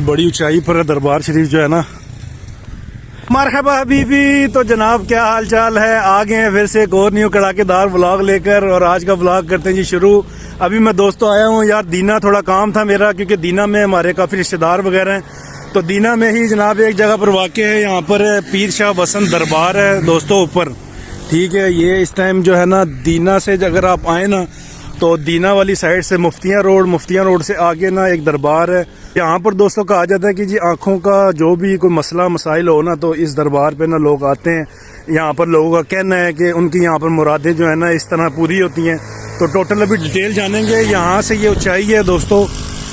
बड़ी ऊंचाई पर है दरबार शरीफ जो है ना। मरहबा हबीबी। तो जनाब क्या हाल चाल है, आ गए हैं फिर से एक और न्यू कड़ाकेदार व्लॉग लेकर और आज का व्लॉग करते हैं जी शुरू। अभी मैं दोस्तों आया हूँ यार दीना, थोड़ा काम था मेरा क्योंकि दीना में हमारे काफ़ी रिश्तेदार वगैरह हैं। तो दीना में ही जनाब एक जगह पर वाक़ है, यहाँ पर पीर शाह वसंत दरबार है दोस्तों ऊपर, ठीक है। ये इस टाइम जो है ना दीना से अगर आप आए ना तो दीना वाली साइड से मुफ्तियाँ रोड से आगे ना एक दरबार है। यहाँ पर दोस्तों कहा जाता है कि जी आँखों का जो भी कोई मसला मसाइल हो ना तो इस दरबार पे ना लोग आते हैं। यहाँ पर लोगों का कहना है कि उनकी यहाँ पर मुरादें जो है ना इस तरह पूरी होती हैं। तो टोटल अभी डिटेल जानेंगे। यहाँ से ये ऊंचाई है दोस्तों,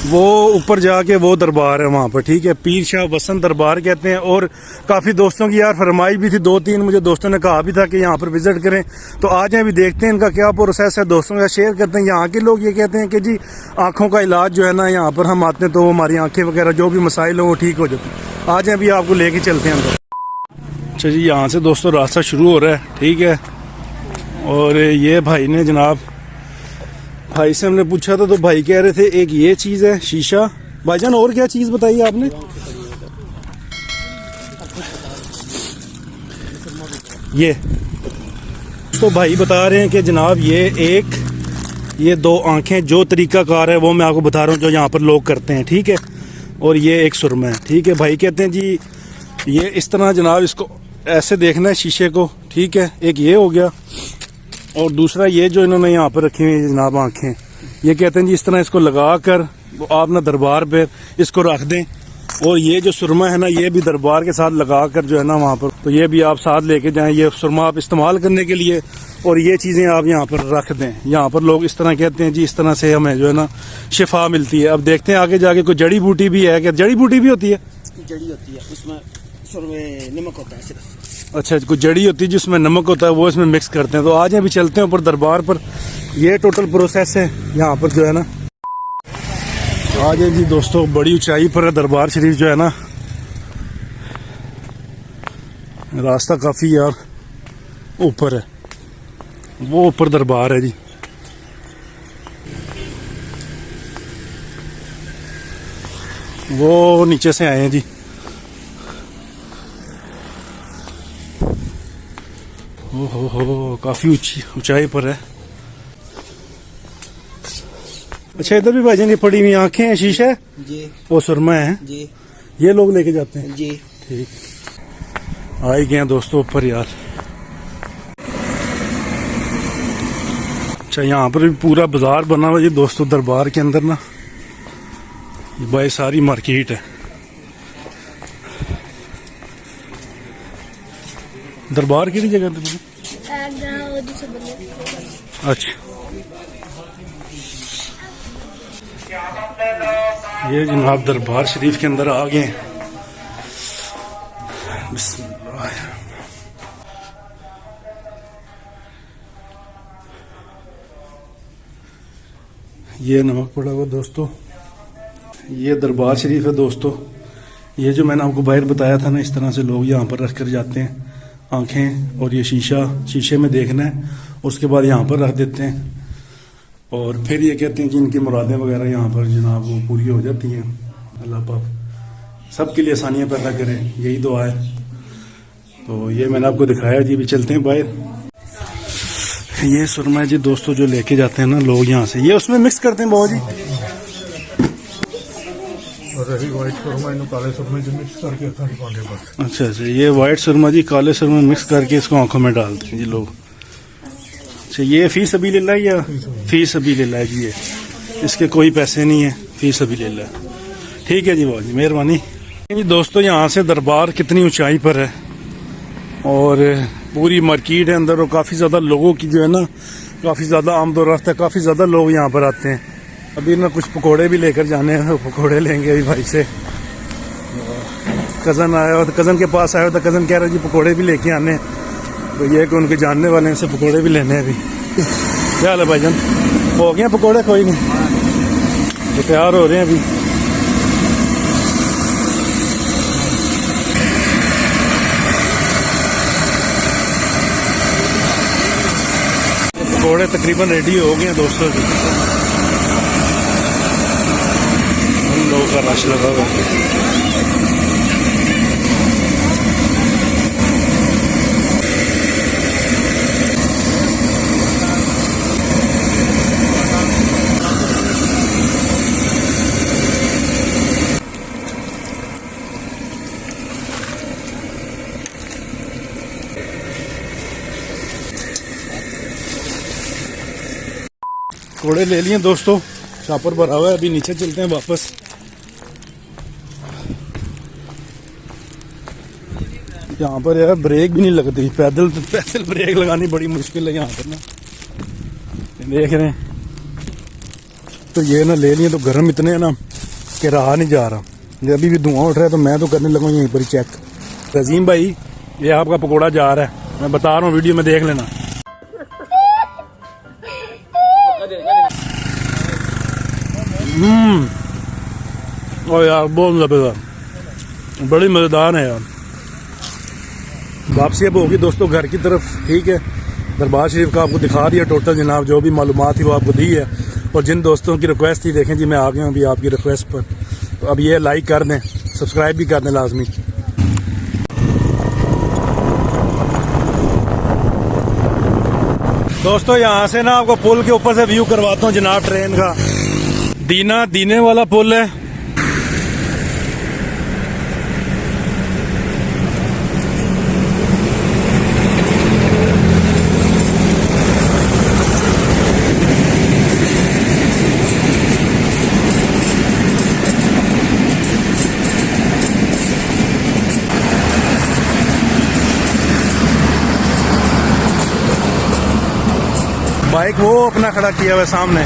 वो ऊपर जाके वो दरबार है वहाँ पर, ठीक है। पीर शाह वसंत दरबार कहते हैं। और काफ़ी दोस्तों की यार फरमाइश भी थी, 2-3 मुझे दोस्तों ने कहा भी था कि यहाँ पर विजिट करें। तो आज हैं अभी देखते हैं इनका क्या प्रोसेस है, दोस्तों का शेयर करते हैं। यहाँ के लोग ये कहते हैं कि जी आँखों का इलाज जो है ना यहाँ पर हम आते हैं तो हमारी आँखें वगैरह जो भी मसाइल हो वो ठीक हो जाती हैं। आज हैं अभी आपको लेके चलते हैं अंदर। अच्छा जी, यहाँ से दोस्तों रास्ता शुरू हो रहा है, ठीक है। और ये भाई ने जनाब, भाई से हमने पूछा था तो भाई कह रहे थे एक ये चीज़ है शीशा। भाईजान और क्या चीज़ बताई आपने? ये तो भाई बता रहे हैं कि जनाब ये 2 आंखें जो तरीकाकार है वो मैं आपको बता रहा हूँ जो यहाँ पर लोग करते हैं, ठीक है। और ये एक सुरमा है, ठीक है। भाई कहते हैं जी ये इस तरह जनाब इसको ऐसे देखना है शीशे को, ठीक है। एक ये हो गया और दूसरा ये जो इन्होंने यहाँ पर रखी हुई है जनाब आंखें, ये कहते हैं जी इस तरह इसको लगा कर आप ना दरबार पे इसको रख दें। और ये जो सुरमा है ना ये भी दरबार के साथ लगा कर जो है ना वहाँ पर, तो ये भी आप साथ लेके जाएं। ये सुरमा आप इस्तेमाल करने के लिए और ये चीज़ें आप यहाँ पर रख दें। यहाँ पर लोग इस तरह कहते हैं जी इस तरह से हमें जो है ना शिफा मिलती है। अब देखते हैं आगे जाके कोई जड़ी बूटी भी है क्या? जड़ी बूटी भी होती है? जड़ी होती है, उसमें सुरमे नमक होता है सिर्फ। अच्छा, कुछ जड़ी होती है जिसमें नमक होता है वो इसमें मिक्स करते हैं। तो आज अभी चलते हैं ऊपर दरबार पर, ये टोटल प्रोसेस है यहाँ पर जो है ना। आज जी दोस्तों बड़ी ऊंचाई पर है दरबार शरीफ जो है ना। रास्ता काफ़ी यार ऊपर है, वो ऊपर दरबार है जी। वो नीचे से आए हैं जी। हो काफी ऊंचाई पर है। अच्छा, इधर भी भाईजान ये पड़ी हुई आंखें हैं, शीशा है जी, वो सुरमा है जी, ये लोग लेके जाते हैं जी, ठीक। आ ही गए दोस्तों ऊपर यार। अच्छा, यहाँ पर भी पूरा बाजार बना हुआ जी दोस्तों दरबार के अंदर ना। ये भाई सारी मार्केट है। दरबार की जगह पे? अच्छा, ये जनाब दरबार शरीफ के अंदर आ गए। ये नमक पड़ा हुआ दोस्तों, ये दरबार शरीफ है दोस्तों। ये जो मैंने आपको बाहर बताया था ना इस तरह से लोग यहाँ पर रख कर जाते हैं आंखें, और ये शीशे में देखना है और उसके बाद यहाँ पर रख देते हैं। और फिर ये कहते हैं कि इनकी मुरादें वगैरह यहाँ पर जनाब वो पूरी हो जाती हैं। अल्लाह पाक सबके लिए आसानियाँ पैदा करें, यही दुआ है। तो ये मैंने आपको दिखाया जी। भी चलते हैं बाहर। ये सुरमा है जी दोस्तों जो लेके जाते हैं ना लोग यहाँ से, ये उसमें मिक्स करते हैं बाबू जी। रही वाइट सुरमा इन काले सुरमे जो मिक्स करके बस। अच्छा, ये वाइट सुरमा जी काले सुरमा मिक्स करके इसको आंखों में डालते हैं जी लोग। अच्छा, ये फी सबीलिल्लाह या फी सबीलिल्लाह जी, ये इसके कोई पैसे नहीं है, फी सबीलिल्लाह। ठीक है जी बाबू जी, मेहरबानी जी। दोस्तों यहाँ से दरबार कितनी ऊंचाई पर है और पूरी मार्केट है अंदर और काफ़ी ज़्यादा लोगों की जो है ना काफ़ी ज़्यादा आमदोरफ्त है, काफ़ी ज़्यादा लोग यहाँ पर आते हैं। अभी ना कुछ पकोड़े भी लेकर जाने हैं, पकोड़े लेंगे अभी भाई से। कज़न आया हुआ, कज़न के पास आया हुआ था, कज़न कह रहा जी पकोड़े भी लेके आने। तो ये कि उनके जानने वाले हैं से पकोड़े भी लेने हैं अभी। क्या हाल है भाईजान, हो गए पकोड़े? कोई नहीं, तो तैयार हो रहे हैं अभी। पकोड़े तकरीबन रेडी हो गए हैं दोस्तों जी। हम लोगों का रश लगा हुआ है। पकौड़े ले लिए दोस्तों, शापर भरा हुआ है। अभी नीचे चलते हैं वापस। यहाँ पर यार ब्रेक भी नहीं लगती, पैदल ब्रेक लगानी बड़ी मुश्किल है यहाँ पर ना, देख रहे हैं। तो ये ना ले लिए, तो गर्म इतने हैं ना कि रहा नहीं जा रहा। ये अभी भी धुआं उठ रहा है, तो मैं तो करने लगा यहीं पर ही चेक। रजीम भाई, ये आपका पकौड़ा जा रहा है, मैं बता रहा हूँ, वीडियो में देख लेना। ओ यार बहुत मजेदार, बड़ी मजेदार है यार। वापसी अब होगी दोस्तों घर की तरफ, ठीक है। दरबार शरीफ का आपको दिखा दिया टोटल जनाब, जो भी मालूमात थी वो आपको दी है। और जिन दोस्तों की रिक्वेस्ट थी, देखें जी मैं आ गया हूँ अभी आपकी रिक्वेस्ट पर, तो अब ये लाइक कर दें, सब्सक्राइब भी कर दें लाजमी। दोस्तों यहाँ से ना आपको पुल के ऊपर से व्यू करवाता हूँ जनाब ट्रेन का। दीने वाला पुल है। बाइक वो अपना खड़ा किया हुआ है सामने।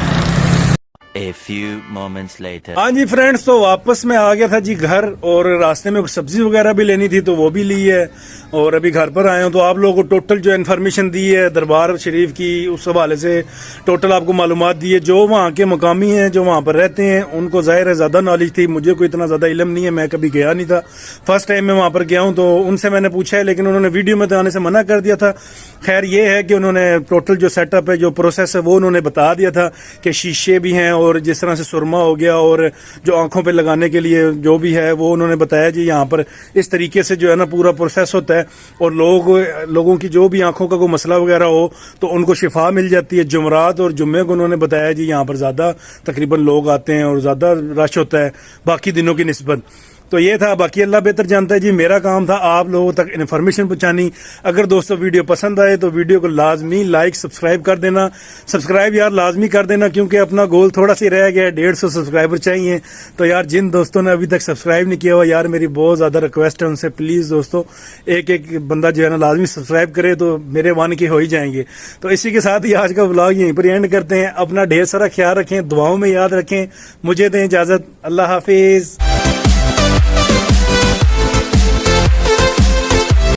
A few moments later. हाँ जी फ्रेंड्स, तो वापस मैं आ गया था जी घर, और रास्ते में कुछ सब्जी वगैरह भी लेनी थी तो वो भी ली है, और अभी घर पर आए हूँ। तो आप लोगों को टोटल जो इन्फॉर्मेशन दी है दरबार शरीफ की, उस हवाले से टोटल आपको मालूमात दी है। जो वहाँ के मकामी हैं, जो वहाँ पर रहते हैं, उनको ज़ाहिर है ज़्यादा नॉलेज थी, मुझे कोई इतना ज़्यादा इल्म नहीं है, मैं कभी गया नहीं था, फर्स्ट टाइम मैं वहाँ पर गया हूँ। तो उनसे मैंने पूछा है, लेकिन उन्होंने वीडियो में तो आने से मना कर दिया था। खैर ये है कि उन्होंने टोटल जो सेटअप है, जो प्रोसेस है, वो उन्होंने बता दिया था कि शीशे भी हैं, और जिस तरह से सुरमा हो गया, और जो आंखों पे लगाने के लिए जो भी है वो उन्होंने बताया जी यहाँ पर इस तरीके से जो है ना पूरा प्रोसेस होता है। और लोगों की जो भी आंखों का कोई मसला वगैरह हो तो उनको शिफा मिल जाती है। जुमरात और जुम्मे को उन्होंने बताया जी यहाँ पर ज़्यादा तकरीबन लोग आते हैं और ज़्यादा रश होता है बाकी दिनों की निस्बत। तो ये था, बाकी अल्लाह बेहतर जानता है जी। मेरा काम था आप लोगों तक इन्फॉर्मेशन पहुंचानी। अगर दोस्तों वीडियो पसंद आए तो वीडियो को लाजमी लाइक सब्सक्राइब कर देना। सब्सक्राइब यार लाजमी कर देना, क्योंकि अपना गोल थोड़ा सा रह गया है, 150 सब्सक्राइबर चाहिए। तो यार जिन दोस्तों ने अभी तक सब्सक्राइब नहीं किया हुआ, यार मेरी बहुत ज़्यादा रिक्वेस्ट है उनसे, प्लीज़ दोस्तों एक एक बंदा जो है ना लाजमी सब्सक्राइब करे तो मेरे वन के हो ही जाएंगे। तो इसी के साथ ही आज का व्लॉग यहीं पर एंड करते हैं। अपना ढेर सारा ख्याल रखें, दुआओं में याद रखें। मुझे दें इजाज़त, अल्लाह हाफिज़।